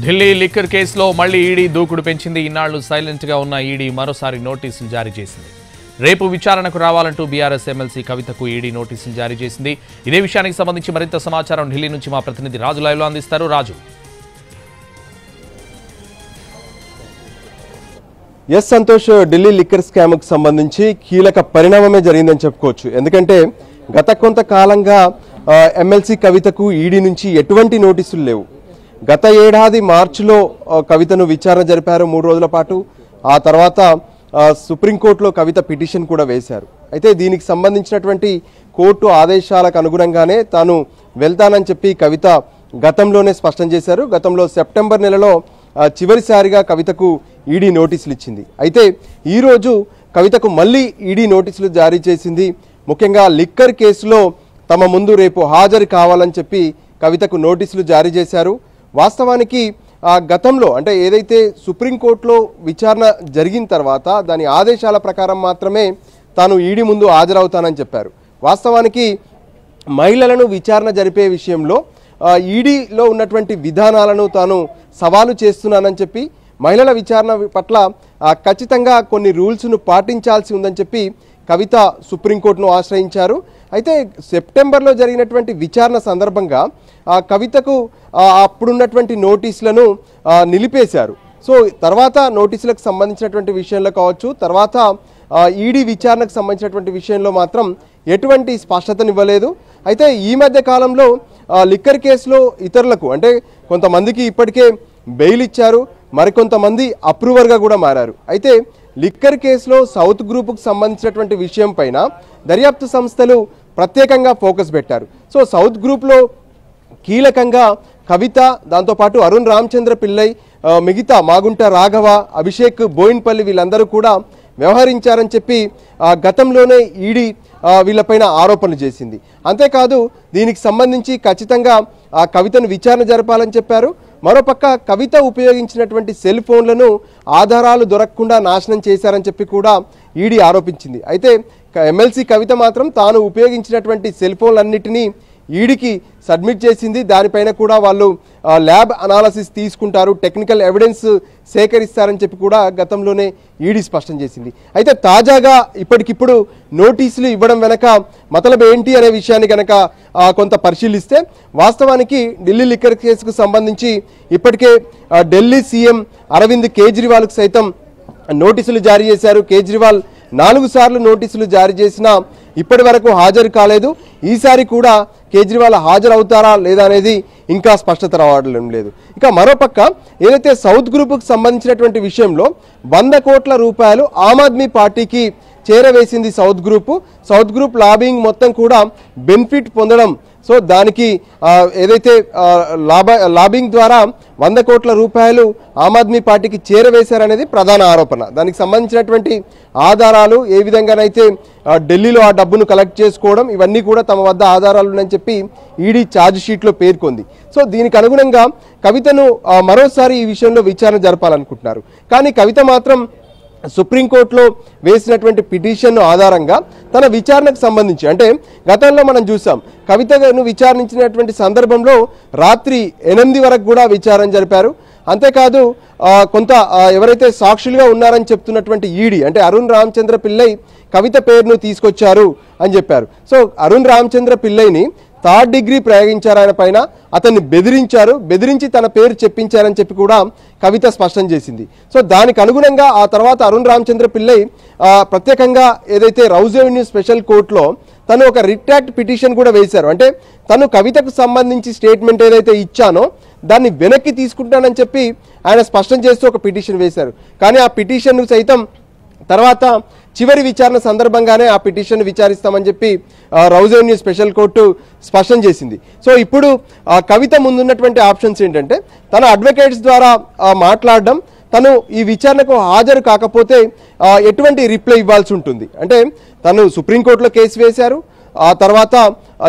Delhi liquor కేసులో మళ్లీ ED దూకుడు పెంచింది. ఇన్నాళ్లు సైలెంట్ గా ఉన్న ఈడీ మరోసారి నోటీసులు జారీ చేసింది. రేపు విచారణకు రావాలంటూ బీఆర్ఎస్ ఎమ్మెల్సీ కవితకు ఈడీ నోటీసులు జారీ చేసింది. ఇదే విషయానికి సంబంధించి మరింత సమాచారం ఢిల్లీ నుంచి మా ప్రతినిధి రాజు లైవ్ లో అందిస్తారు. Raju. Yes Santosh, Delhi liquor scam కు సంబంధించి కీలక పరిణామమే జరిగిందని చెప్పుకోవచ్చు. ఎందుకంటే గత కొంతకాలంగా ఎమ్మెల్సీ కవితకు ఈడీ నుంచి ఎటువంటి నోటీసులు లేవు. గత ఏడాది మార్చిలో కవితను విచారణ జరిపారు 3 రోజుల పాటు. ఆ తర్వాత సుప్రీంకోర్టులో కవిత పిటిషన్ కూడా వేశారు. అయితే దీనికి సంబంధించినటువంటి కోర్టు ఆదేశాలకు అనుగుణంగానే తాను వెళ్తానని చెప్పి కవిత గతంలోనే స్పష్టం చేశారు. గతంలో సెప్టెంబర్ నెలలో చివరిసారిగా కవితకు ఈడీ నోటీసులు ఇచ్చింది. అయితే ఈరోజు కవితకు మళ్ళీ ఈడీ నోటీసులు జారీ చేసింది. ముఖ్యంగా లిక్కర్ కేసులో తమ ముందు రేపు హాజరు కావాలని చెప్పి కవితకు నోటీసులు జారీ చేశారు. వాస్తవానికి గతంలో అంటే ఏదైతే సుప్రీంకోర్టులో విచారణ జరిగిన తర్వాత దాని ఆదేశాల ప్రకారం మాత్రమే తాను ఈడీ ముందు హాజరవుతానని చెప్పారు. వాస్తవానికి మహిళలను విచారణ జరిపే విషయంలో ఈడీలో ఉన్నటువంటి విధానాలను తాను సవాలు చేస్తున్నానని చెప్పి మహిళల విచారణ పట్ల ఖచ్చితంగా కొన్ని రూల్స్ను పాటించాల్సి ఉందని చెప్పి కవిత సుప్రీంకోర్టును ఆశ్రయించారు. అయితే సెప్టెంబర్లో జరిగినటువంటి విచారణ సందర్భంగా కవితకు అప్పుడున్నటువంటి నోటీసులను నిలిపేశారు. సో తర్వాత నోటీసులకు సంబంధించినటువంటి విషయంలో కావచ్చు, తర్వాత ఈడీ విచారణకు సంబంధించినటువంటి విషయంలో మాత్రం ఎటువంటి స్పష్టతనివ్వలేదు. అయితే ఈ మధ్య కాలంలో లిక్కర్ కేసులో ఇతరులకు అంటే కొంతమందికి ఇప్పటికే బెయిల్ ఇచ్చారు, మరికొంతమంది అప్రూవర్గా కూడా మారారు. అయితే లిక్కర్ కేసులో సౌత్ గ్రూపుకు సంబంధించినటువంటి విషయం పైన దర్యాప్తు సంస్థలు ప్రత్యేకంగా ఫోకస్ పెట్టారు. సో సౌత్ గ్రూప్లో కీలకంగా కవిత, దాంతోపాటు అరుణ్ రామచంద్ర పిల్లై, మిగతా మాగుంట రాఘవ, అభిషేక్ బోయిన్పల్లి వీళ్ళందరూ కూడా వ్యవహరించారని చెప్పి గతంలోనే ఈడీ వీళ్ళపైన ఆరోపణలు చేసింది. అంతేకాదు దీనికి సంబంధించి ఖచ్చితంగా కవితను విచారణ జరపాలని చెప్పారు. మరోపక్క కవిత ఉపయోగించినటువంటి సెల్ ఫోన్లను ఆధారాలు దొరకకుండా నాశనం చేశారని చెప్పి కూడా ఈడీ ఆరోపించింది. అయితే ఎమ్మెల్సీ కవిత మాత్రం తాను ఉపయోగించినటువంటి సెల్ ఫోన్లన్నిటినీ ఈడీకి సబ్మిట్ చేసింది. దానిపైన కూడా వాళ్ళు ల్యాబ్ అనాలసిస్ తీసుకుంటారు, టెక్నికల్ ఎవిడెన్స్ సేకరిస్తారని చెప్పి కూడా గతంలోనే ఈడీ స్పష్టం చేసింది. అయితే తాజాగా ఇప్పటికిప్పుడు నోటీసులు ఇవ్వడం వెనక మతలబ్ ఏంటి అనే విషయాన్ని కనుక కొంత పరిశీలిస్తే వాస్తవానికి ఢిల్లీ లిక్కర్ కేసుకు సంబంధించి ఇప్పటికే ఢిల్లీ సీఎం అరవింద్ కేజ్రీవాల్కు సైతం నోటీసులు జారీ చేశారు. కేజ్రీవాల్ 4 సార్లు నోటీసులు జారీ చేసినా ఇప్పటి వరకు హాజరు కాలేదు. ఈసారి కూడా కేజ్రీవాల్ హాజరవుతారా లేదా అనేది ఇంకా స్పష్టత రావడం లేదు. ఇక మరోపక్క ఏదైతే సౌత్ గ్రూప్కు సంబంధించినటువంటి విషయంలో 100 కోట్ల రూపాయలు ఆమ్ ఆద్మీ పార్టీకి చేరవేసింది సౌత్ గ్రూప్ లాబింగ్ మొత్తం కూడా బెనిఫిట్ పొందడం. సో దానికి ఏదైతే లాబింగ్ ద్వారా 100 కోట్ల రూపాయలు ఆమ్ ఆద్మీ పార్టీకి చేరవేశారనేది ప్రధాన ఆరోపణ. దానికి సంబంధించినటువంటి ఆధారాలు, ఏ విధంగానైతే ఢిల్లీలో ఆ డబ్బును కలెక్ట్ చేసుకోవడం, ఇవన్నీ కూడా తమ వద్ద ఆధారాలు ఉన్నాయని చెప్పి ఈడీ ఛార్జ్ షీట్లో పేర్కొంది. సో దీనికి అనుగుణంగా కవితను మరోసారి ఈ విషయంలో విచారణ జరపాలనుకుంటున్నారు. కానీ కవిత మాత్రం సుప్రీంకోర్టులో వేసినటువంటి పిటిషన్ ఆధారంగా తన విచారణకు సంబంధించి అంటే గతంలో మనం చూసాం కవితను విచారించినటువంటి సందర్భంలో రాత్రి 8 వరకు కూడా విచారణ జరిపారు. అంతేకాదు కొంత ఎవరైతే సాక్షులుగా ఉన్నారని చెప్తున్నటువంటి ఈడీ అంటే అరుణ్ రామచంద్ర పిల్లై కవిత పేరును తీసుకొచ్చారు అని చెప్పారు. సో అరుణ్ రామచంద్ర పిల్లైని 3rd డిగ్రీ ప్రయోగించారు ఆయన పైన, అతన్ని బెదిరించి తన పేరు చెప్పించారని చెప్పి కూడా కవిత స్పష్టం చేసింది. సో దానికి అనుగుణంగా ఆ తర్వాత అరుణ్ రామచంద్ర పిల్లై ప్రత్యేకంగా ఏదైతే రౌజ్ ఎవెన్యూ స్పెషల్ కోర్టులో తను ఒక రిట్రాక్ట్ పిటిషన్ కూడా వేశారు. అంటే తను కవితకు సంబంధించి స్టేట్మెంట్ ఏదైతే ఇచ్చానో దాన్ని వెనక్కి తీసుకుంటానని చెప్పి ఆయన స్పష్టం చేస్తూ ఒక పిటిషన్ వేశారు. కానీ ఆ పిటిషన్ సైతం తర్వాత చివరి విచారణ సందర్భంగానే ఆ పిటిషన్ విచారిస్తామని చెప్పి రౌజ్ ఎవెన్యూ స్పెషల్ కోర్టు స్పష్టం చేసింది. సో ఇప్పుడు కవిత ముందున్నటువంటి ఆప్షన్స్ ఏంటంటే తన అడ్వకేట్స్ ద్వారా మాట్లాడడం, తను ఈ విచారణకు హాజరు కాకపోతే ఎటువంటి రిప్లై ఇవ్వాల్సి ఉంటుంది. అంటే తను సుప్రీంకోర్టులో కేసు వేశారు, ఆ తర్వాత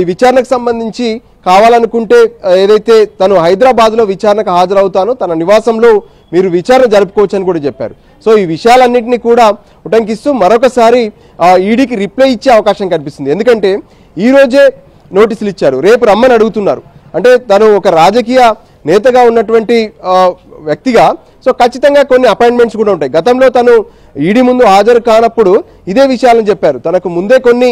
ఈ విచారణకు సంబంధించి కావాలనుకుంటే ఏదైతే తను హైదరాబాద్లో విచారణకు హాజరవుతానో తన నివాసంలో మీరు విచారణ జరుపుకోవచ్చు అని కూడా చెప్పారు. సో ఈ విషయాలన్నింటినీ కూడా ఉటంకిస్తూ మరొకసారి ఈడీకి రిప్లై ఇచ్చే అవకాశం కనిపిస్తుంది. ఎందుకంటే ఈ రోజే నోటీసులు ఇచ్చారు, రేపు రమ్మని అడుగుతున్నారు. అంటే తను ఒక రాజకీయ నేతగా ఉన్నటువంటి వ్యక్తిగా సో ఖచ్చితంగా కొన్ని అపాయింట్మెంట్స్ కూడా ఉంటాయి. గతంలో తను ఈడీ ముందు హాజరు కానప్పుడు ఇదే విషయాలను చెప్పారు. తనకు ముందే కొన్ని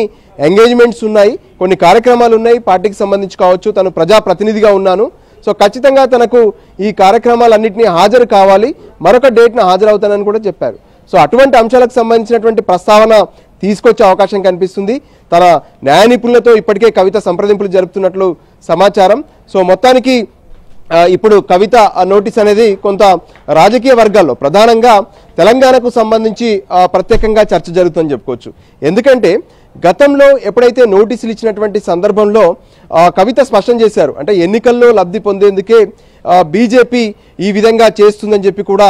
ఎంగేజ్మెంట్స్ ఉన్నాయి, కొన్ని కార్యక్రమాలు ఉన్నాయి, పార్టీకి సంబంధించి కావచ్చు, తను ప్రజాప్రతినిధిగా ఉన్నాను, సో ఖచ్చితంగా తనకు ఈ కార్యక్రమాలన్నింటినీ హాజరు కావాలి, మరొక డేట్ను హాజరవుతానని కూడా చెప్పారు. సో అటువంటి అంశాలకు సంబంధించినటువంటి ప్రస్తావన తీసుకొచ్చే అవకాశం కనిపిస్తుంది. తన న్యాయ నిపుణులతో ఇప్పటికే కవిత సంప్రదింపులు జరుపుతున్నట్లు సమాచారం. సో మొత్తానికి ఇప్పుడు కవిత నోటీస్ అనేది కొంత రాజకీయ వర్గాల్లో ప్రధానంగా తెలంగాణకు సంబంధించి ప్రత్యేకంగా చర్చ జరుగుతుందని చెప్పుకోవచ్చు. ఎందుకంటే గతంలో ఎప్పుడైతే నోటీసులు ఇచ్చినటువంటి సందర్భంలో కవిత స్పష్టం చేశారు, అంటే ఎన్నికల్లో లబ్ధి పొందేందుకే బీజేపీ ఈ విధంగా చేస్తుందని చెప్పి కూడా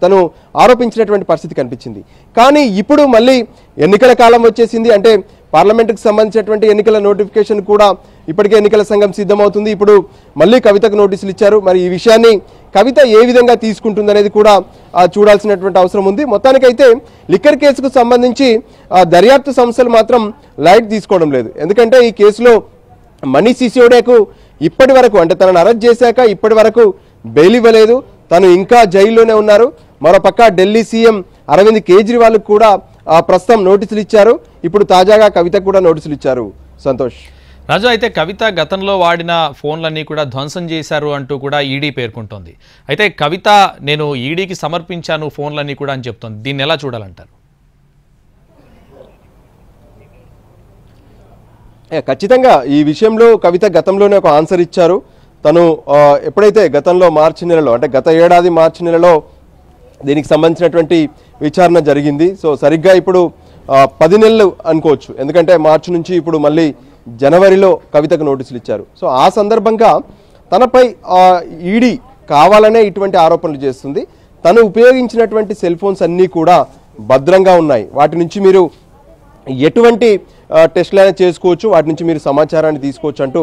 తను ఆరోపించినటువంటి పరిస్థితి కనిపించింది. కానీ ఇప్పుడు మళ్ళీ ఎన్నికల కాలం వచ్చేసింది, అంటే పార్లమెంటుకు సంబంధించినటువంటి ఎన్నికల నోటిఫికేషన్ కూడా ఇప్పటికే ఎన్నికల సంఘం సిద్ధమవుతుంది. ఇప్పుడు మళ్ళీ కవితకు నోటీసులు ఇచ్చారు. మరి ఈ విషయాన్ని కవిత ఏ విధంగా తీసుకుంటుందనేది కూడా చూడాల్సినటువంటి అవసరం ఉంది. మొత్తానికైతే లిక్కర్ కేసుకు సంబంధించి దర్యాప్తు సంస్థలు మాత్రం లైట్ తీసుకోవడం లేదు. ఎందుకంటే ఈ కేసులో మనీష్ సిసోడియాకు ఇప్పటి వరకు, అంటే తనను అరెస్ట్ చేశాక ఇప్పటి వరకు బెయిల్ ఇవ్వలేదు, తను ఇంకా జైల్లోనే ఉన్నారు. మరోపక్క ఢిల్లీ సీఎం అరవింద్ కేజ్రీవాల్ కూడా ప్రస్తుతం నోటీసులు ఇచ్చారు. ఇప్పుడు తాజాగా కవితకు కూడా నోటీసులు ఇచ్చారు. సంతోష్. రాజు, అయితే కవిత గతంలో వాడిన ఫోన్లన్నీ కూడా ధ్వంసం చేశారు అంటూ కూడా ఈడీ పేర్కొంటోంది. అయితే కవిత నేను ఈడీకి సమర్పించాను ఫోన్లన్నీ కూడా అని చెప్తోంది. దీన్ని ఎలా చూడాలంటారు? ఖచ్చితంగా ఈ విషయంలో కవిత గతంలోనే ఒక ఆన్సర్ ఇచ్చారు. తను ఎప్పుడైతే గతంలో మార్చి నెలలో, అంటే గత ఏడాది మార్చి నెలలో దీనికి సంబంధించినటువంటి విచారణ జరిగింది. సో సరిగ్గా ఇప్పుడు 10 నెలలు అనుకోవచ్చు, ఎందుకంటే మార్చి నుంచి ఇప్పుడు మళ్ళీ జనవరిలో కవితకు నోటీసులు ఇచ్చారు. సో ఆ సందర్భంగా తనపై ఈడీ కావాలనే ఇటువంటి ఆరోపణలు చేస్తుంది. తను ఉపయోగించినటువంటి సెల్ ఫోన్స్ అన్నీ కూడా భద్రంగా ఉన్నాయి, వాటి నుంచి మీరు ఎటువంటి టెస్టులైనా చేసుకోవచ్చు, వాటి నుంచి మీరు సమాచారాన్ని తీసుకోవచ్చు అంటూ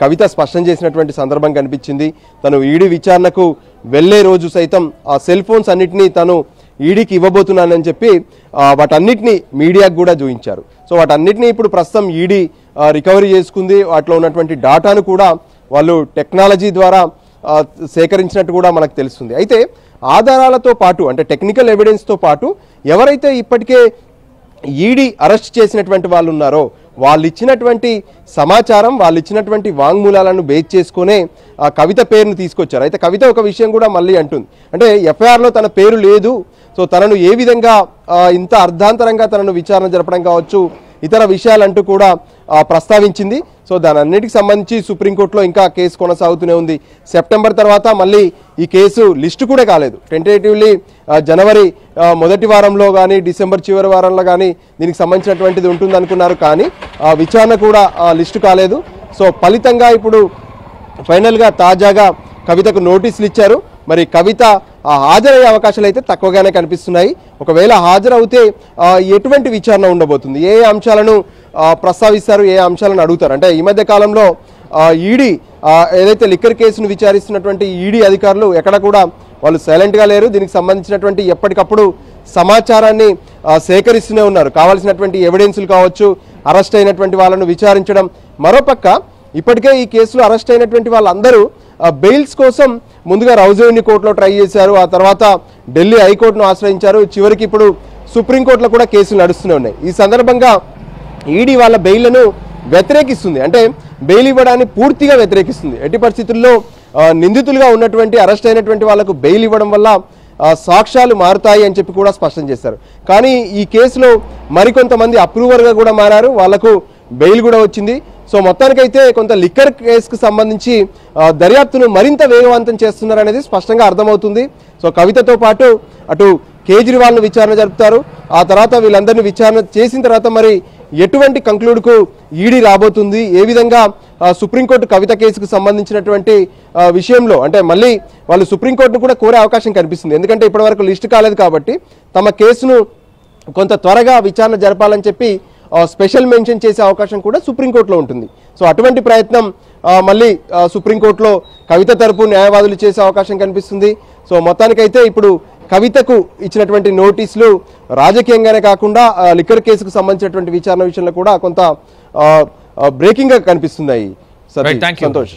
కవిత స్పష్టం చేసినటువంటి సందర్భం కనిపించింది. తను ఈడీ విచారణకు వెళ్లే రోజు సైతం ఆ సెల్ ఫోన్స్ అన్నిటినీ తను ఈడీకి ఇవ్వబోతున్నానని చెప్పి వాటన్నిటినీ మీడియాకు కూడా చూపించారు. సో వాటన్నిటినీ ఇప్పుడు ప్రస్తుతం ఈడీ రికవరీ చేసుకుంది. వాటిలో ఉన్నటువంటి డాటాను కూడా వాళ్ళు టెక్నాలజీ ద్వారా సేకరించినట్టు కూడా మనకు తెలుస్తుంది. అయితే ఆధారాలతో పాటు, అంటే టెక్నికల్ ఎవిడెన్స్తో పాటు ఎవరైతే ఇప్పటికే ఈడీ అరెస్ట్ చేసినటువంటి వాళ్ళు ఉన్నారో వాళ్ళు ఇచ్చినటువంటి సమాచారం, వాళ్ళు ఇచ్చినటువంటి వాంగ్మూలాలను బేస్ చేసుకునే కవిత పేరును తీసుకొచ్చారు. అయితే కవిత ఒక విషయం కూడా మళ్ళీ అంటుంది, అంటే ఎఫ్ఐఆర్లో తన పేరు లేదు, సో తనను ఏ విధంగా ఇంత అర్ధాంతరంగా తనను విచారణ జరపడం కావచ్చు, ఇతర విషయాలంటూ కూడా ప్రస్తావించింది. సో దాని అన్నిటికి సంబంధించి సుప్రీంకోర్టులో ఇంకా కేసు కొనసాగుతూనే ఉంది. సెప్టెంబర్ తర్వాత మళ్ళీ ఈ కేసు లిస్టు కూడా కాలేదు. టెంటేటివ్లీ జనవరి మొదటి వారంలో కానీ డిసెంబర్ చివరి వారంలో కానీ దీనికి సంబంధించినటువంటిది ఉంటుంది అనుకున్నారు, కానీ విచారణ కూడా లిస్టు కాలేదు. సో ఫలితంగా ఇప్పుడు ఫైనల్గా తాజాగా కవితకు నోటీసులు ఇచ్చారు. మరి కవిత హాజరయ్యే అవకాశాలు అయితే తక్కువగానే కనిపిస్తున్నాయి. ఒకవేళ హాజరవుతే ఎటువంటి విచారణ ఉండబోతుంది, ఏ అంశాలను ప్రస్తావిస్తారు, ఏ అంశాలను అడుగుతారు? అంటే ఈ మధ్య కాలంలో ఈడీ ఏదైతే లిక్కర్ కేసును విచారిస్తున్నటువంటి ఈడీ అధికారులు ఎక్కడ కూడా వాళ్ళు సైలెంట్గా లేరు. దీనికి సంబంధించినటువంటి ఎప్పటికప్పుడు సమాచారాన్ని సేకరిస్తూనే ఉన్నారు. కావాల్సినటువంటి ఎవిడెన్సులు కావచ్చు, అరెస్ట్ అయినటువంటి వాళ్ళను విచారించడం. మరోపక్క ఇప్పటికే ఈ కేసులో అరెస్ట్ అయినటువంటి వాళ్ళందరూ బెయిల్స్ కోసం ముందుగా రౌజోని కోర్టులో ట్రై చేశారు, ఆ తర్వాత ఢిల్లీ హైకోర్టును ఆశ్రయించారు, చివరికి ఇప్పుడు సుప్రీంకోర్టులో కూడా కేసులు నడుస్తూనే ఉన్నాయి. ఈ సందర్భంగా ఈడీ వాళ్ళ బెయిల్ను వ్యతిరేకిస్తుంది, అంటే బెయిల్ ఇవ్వడాన్ని పూర్తిగా వ్యతిరేకిస్తుంది. ఎట్టి పరిస్థితుల్లో నిందితులుగా ఉన్నటువంటి అరెస్ట్ అయినటువంటి వాళ్లకు బెయిల్ ఇవ్వడం వల్ల సాక్ష్యాలు మారుతాయి అని చెప్పి కూడా స్పష్టం చేశారు. కానీ ఈ కేసులో మరికొంతమంది అప్రూవర్గా కూడా మారారు, వాళ్లకు బెయిల్ కూడా వచ్చింది. సో మొత్తానికైతే కొంత లిక్కర్ కేసుకు సంబంధించి దర్యాప్తును మరింత వేగవంతం చేస్తున్నారనేది స్పష్టంగా అర్థమవుతుంది. సో కవితతో పాటు అటు కేజ్రీవాల్ను విచారణ జరుపుతారు, ఆ తర్వాత వీళ్ళందరినీ విచారణ చేసిన తర్వాత మరి ఎటువంటి కంక్లూడ్కు ఈడీ రాబోతుంది, ఏ విధంగా సుప్రీంకోర్టు కవిత కేసుకు సంబంధించినటువంటి విషయంలో, అంటే మళ్ళీ వాళ్ళు సుప్రీంకోర్టును కూడా కోరే అవకాశం కనిపిస్తుంది. ఎందుకంటే ఇప్పటివరకు లిస్టు కాలేదు కాబట్టి తమ కేసును కొంత త్వరగా విచారణ జరపాలని చెప్పి స్పెషల్ మెన్షన్ చేసే అవకాశం కూడా సుప్రీంకోర్టులో ఉంటుంది. సో అటువంటి ప్రయత్నం మళ్ళీ సుప్రీంకోర్టులో కవిత తరపు న్యాయవాదులు చేసే అవకాశం కనిపిస్తుంది. సో మొత్తానికైతే ఇప్పుడు కవితకు ఇచ్చినటువంటి నోటీసులు రాజకీయంగానే కాకుండా లిక్కర్ కేసుకు సంబంధించినటువంటి విచారణ విషయంలో కూడా కొంత బ్రేకింగ్గా కనిపిస్తున్నాయి. సంతోష్.